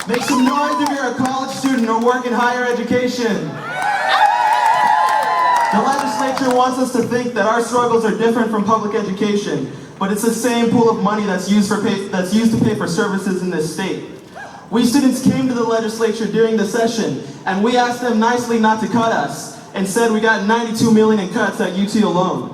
Make some noise if you're a college student or work in higher education. The legislature wants us to think that our struggles are different from public education, but it's the same pool of money that's used to pay for services in this state. We students came to the legislature during the session, and we asked them nicely not to cut us. Instead, we got $92 million in cuts at UT alone.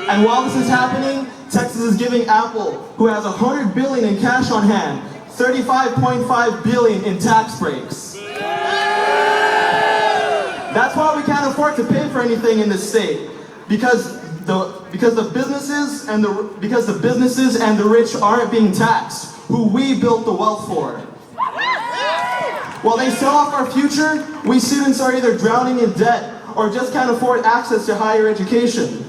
And while this is happening, Texas is giving Apple, who has $100 billion in cash on hand, $35.5 billion in tax breaks. That's why we can't afford to pay for anything in this state, because the businesses and the rich aren't being taxed, who we built the wealth for. While they sell off our future, we students are either drowning in debt or just can't afford access to higher education.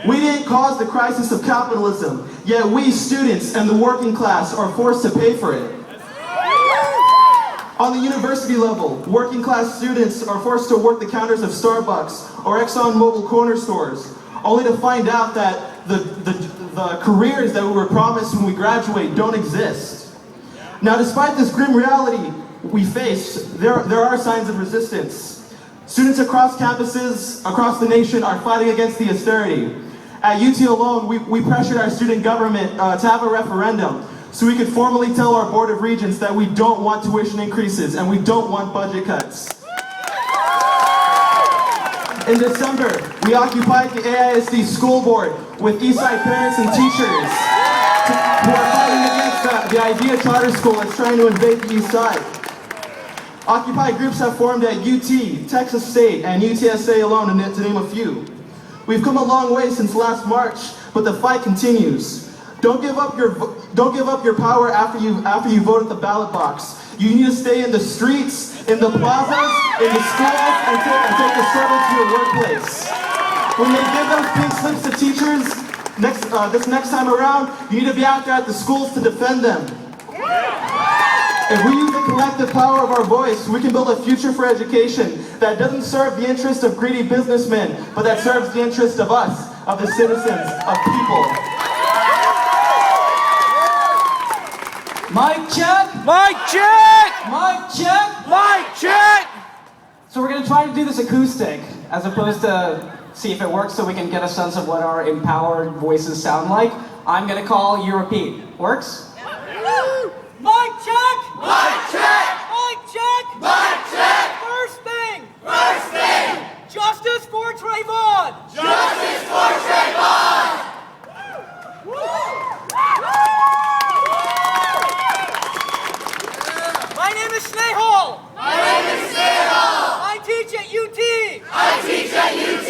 We didn't cause the crisis of capitalism, yet we students and the working class are forced to pay for it. On the university level, working class students are forced to work the counters of Starbucks or ExxonMobil corner stores, only to find out that the careers that we were promised when we graduate don't exist. Now, despite this grim reality we face, there are signs of resistance. Students across campuses, across the nation, are fighting against the austerity. At UT alone, we pressured our student government to have a referendum so we could formally tell our Board of Regents that we don't want tuition increases and we don't want budget cuts. In December, we occupied the AISD school board with Eastside parents and teachers who are fighting against the IDEA charter school that's trying to invade the East Side. Occupy groups have formed at UT, Texas State, and UTSA alone, to name a few. We've come a long way since last March, but the fight continues. Don't give up your power after you vote at the ballot box. You need to stay in the streets, in the plazas, in the schools, and take the struggle to your workplace. When they give those pink slips to teachers this next time around, you need to be out there at the schools to defend them. If we use the collective power of our voice, we can build a future for education that doesn't serve the interest of greedy businessmen, but that serves the interest of us, of the citizens, of people. Mic check! Mic check! Mic check! Mic check! So we're going to try to do this acoustic, as opposed to see if it works so we can get a sense of what our empowered voices sound like. I'm going to call, you repeat. Works? Mic check! Mic check! Mic check! Mic check! First thing! First thing! Justice for Trayvon! Justice for Trayvon! My name is Snehal! My name is Snehal! I teach at UT! I teach at UT!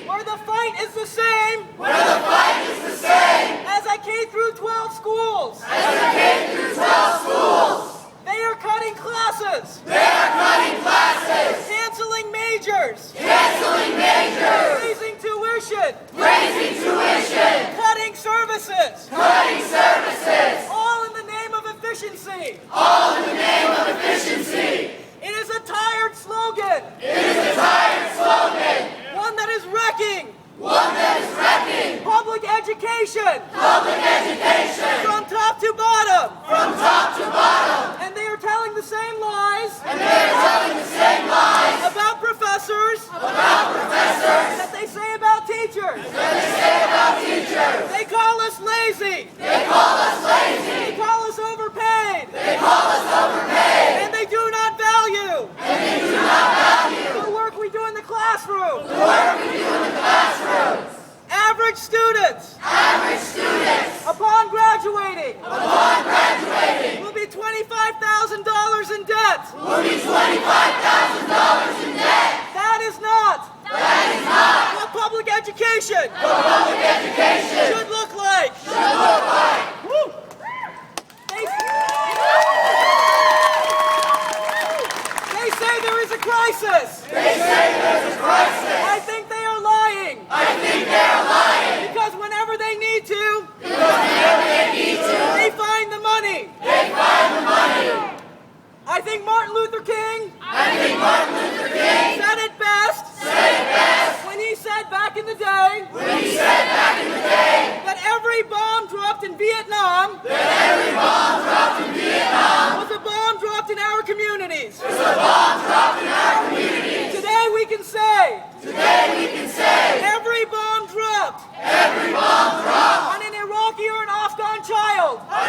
Where the fight is the same Where the fight is the same as at K through 12 schools! as the K through 12 schools! They are cutting classes! They are cutting classes! Canceling majors! Canceling majors! Raising tuition! Raising tuition! Cutting services! Cutting services! All in the name of efficiency! All in the name of efficiency! It is a tired slogan! It is a tired slogan! One that is wrecking One that is wrecking public education public education from top to bottom! from top to bottom! And they are telling the same lies And they are telling the same lies about professors about professors that they say about teachers! that they say about teachers! They call us lazy! They call us lazy! They call us overpaid! They call us overpaid! And they do not value And they do not value the work we do in the classroom! the work we do in the classrooms! Average students, Average students, upon graduating, upon graduating, will be $25,000 in debt! will be $25,000 in debt! That is not what public education Public education should look like! should look like! Woo! They say there is a crisis! They say there's a crisis! I think they are lying! I think they are lying! Because whenever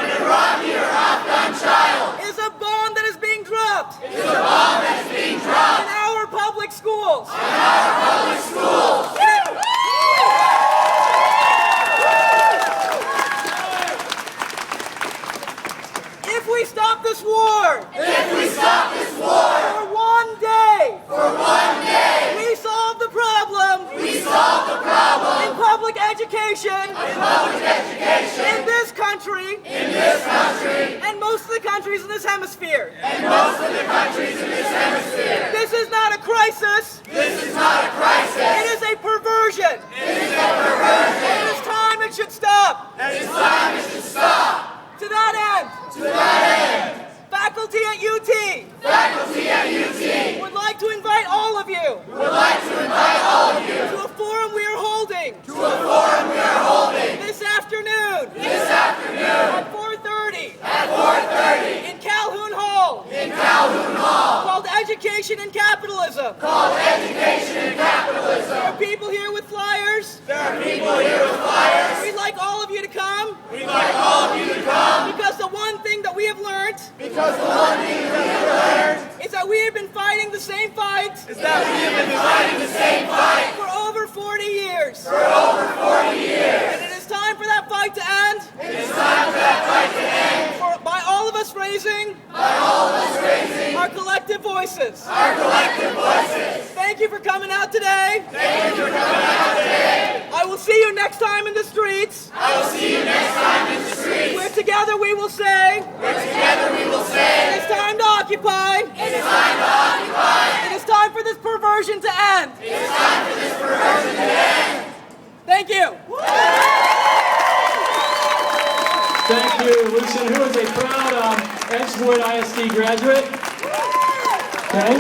an Iraqi or Afghan child is a bomb that is being dropped is a bomb that is being dropped in our public schools. in our public schools. If we stop this war If we stop this war for one day, for one day, we solve the problem we solve the problem in public education in public education in this country in this country and most of the countries in this hemisphere. and most of the countries in this hemisphere. This is not a crisis. This is not a crisis. It is a perversion. It is a perversion. It is time it should stop. It's time it should stop. To that end, To that end, faculty at UT faculty at UT would like to invite all of you would like to invite all of you to a forum we are holding to a forum we are holding this afternoon this afternoon at 4:30 at 4:30 in Calhoun Hall in Calhoun Hall called Education and Capitalism. called Education and Capitalism. There are people here with flyers. There are people here with flyers. We'd like all of you to come We'd like all of you to come because the one thing that we have learned because the one thing that we have learned is that we have been fighting the same fight is that we have been fighting the same fight for over 40 years. for over 40 years. And it is time for that fight to end. It is time for that fight to end By all of us raising our collective voices. our collective voices. Thank you for coming out today. Thank you for coming out today. I will see you next time in the streets. I will see you next time in the streets. Where together we will say, Where together we will say, it's time to occupy. it is time to occupy. It is time for this perversion to end. It is time for this perversion to end. Thank you. Thank you, Lucian, who is a proud Edgewood ISD graduate. Okay,